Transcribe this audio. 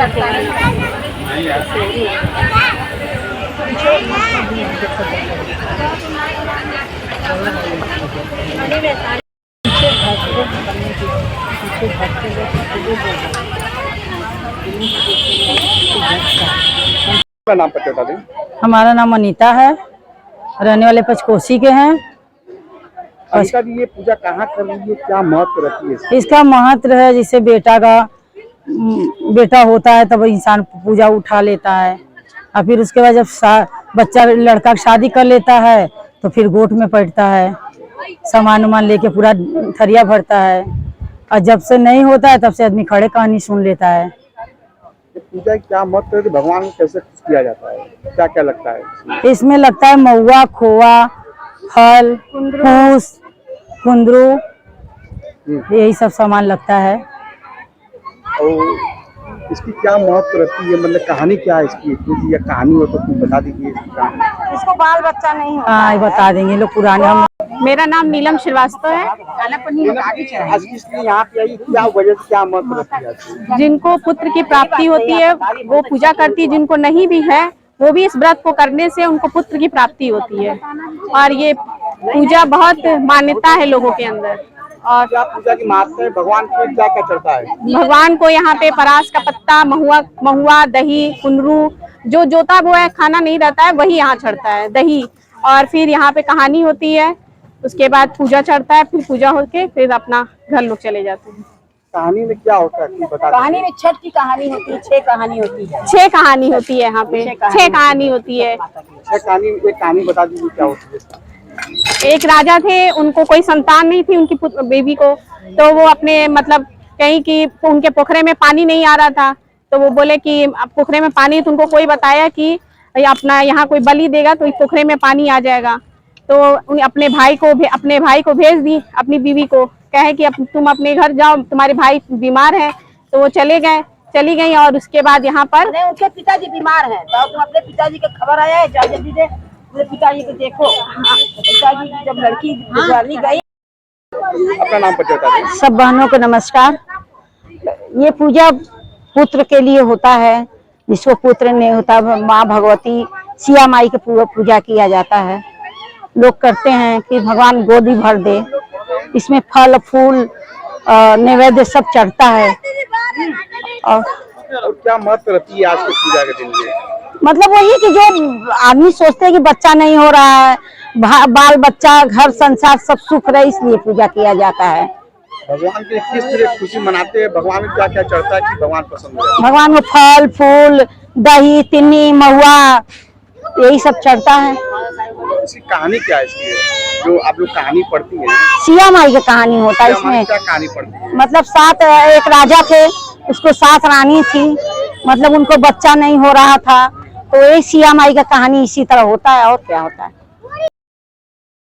नाम बता दें। हमारा नाम अनीता है, रहने वाले पंचकोसी के हैं। अनीता जी, ये पूजा कहाँ कर रही है, क्या महत्व रखती है? इसका महत्व है, जिसे बेटा होता है तब इंसान पूजा उठा लेता है, और फिर उसके बाद जब बच्चा लड़का शादी कर लेता है तो फिर गोट में पड़ता है, सामान उमान लेके पूरा थरिया भरता है, और जब से नहीं होता है तब से आदमी खड़े कहानी सुन लेता है। पूजा क्या महत्व है, भगवान को कैसे खुश किया जाता है, क्या क्या लगता है इसमें? लगता है महुआ, खोआ, फल, फूस, कुंदरू, यही सब सामान लगता है। और इसकी क्या महत्व रहती है, मतलब कहानी क्या है इसकी, या कहानी हो तो तुम बता दीजिए इसको बाल बच्चा नहीं होता। हाँ, बता देंगे लोग पुराने। मेरा नाम नीलम श्रीवास्तव है। यहाँ पे आई, क्या वजह से, क्या महत्व रहती है? जिनको पुत्र की प्राप्ति होती है वो पूजा करती है, जिनको नहीं भी है वो भी इस व्रत को करने से उनको पुत्र की प्राप्ति होती है। और ये पूजा बहुत मान्यता है लोगों के अंदर। और क्या पूजा की महत्व है, भगवान को क्या क्या चढ़ता है? भगवान को यहाँ पे परास का पत्ता, महुआ, दही, कुंदरू, जो जोता बोया खाना नहीं रहता है वही यहाँ चढ़ता है, दही। और फिर यहाँ पे कहानी होती है, उसके बाद पूजा चढ़ता है, फिर पूजा होके फिर अपना घर लोग चले जाते हैं। कहानी में क्या होता है बता? कहानी में छठ की कहानी होती है, 6 कहानी होती है। 6 कहानी होती है यहाँ पे, 6 कहानी होती है। एक कहानी बता दीजिए क्या होती है? एक राजा थे, उनको कोई संतान नहीं थी उनकी बेबी को, तो वो अपने मतलब कहीं कि उनके पोखरे में पानी नहीं आ रहा था, तो वो बोले कि अब पोखरे में पानी, तो उनको कोई बताया कि अपना यहाँ कोई बलि देगा तो इस पोखरे में पानी आ जाएगा। तो अपने भाई को भेज दी, अपनी बीवी को कहे कि अब तुम अपने घर जाओ, तुम्हारे भाई बीमार है। तो वो चली गई। और उसके बाद यहाँ पर उनके पिताजी बीमार हैं, तो तुम अपने पिताजी का खबर आया है, जा जल्दी दे पिताजी को देखो। पिताजी जब लड़की गुजरनी गई। अपना नाम बता दें। सब बहनों को नमस्कार। ये पूजा पुत्र के लिए होता है, जिसको पुत्र नहीं होता माँ भगवती सिया माई की पूजा किया जाता है। लोग करते हैं कि भगवान गोदी भर दे, इसमें फल फूल नैवेद्य सब चढ़ता है। और क्या महत्व रहती है आज की पूजा के दिन में? मतलब वही कि जो आदमी सोचते हैं कि बच्चा नहीं हो रहा है, बाल बच्चा घर संसार सब सुख रहे, इसलिए पूजा किया जाता है। भगवान की किस तरह खुशी मनाते हैं, भगवान को क्या क्या चढ़ता है कि भगवान पसंद है? भगवान को फल फूल, दही, तिन्नी, महुआ, यही सब चढ़ता है। इसकी कहानी क्या है इसकी, जो आप लोग कहानी पढ़ती हैं? सिया माई की कहानी होता है इसमें। क्या कहानी पढ़ती है? मतलब 7 एक राजा थे, उसको 7 रानी थी, मतलब उनको बच्चा नहीं हो रहा था, तो ये सिया माई का कहानी इसी तरह होता है। और क्या होता है?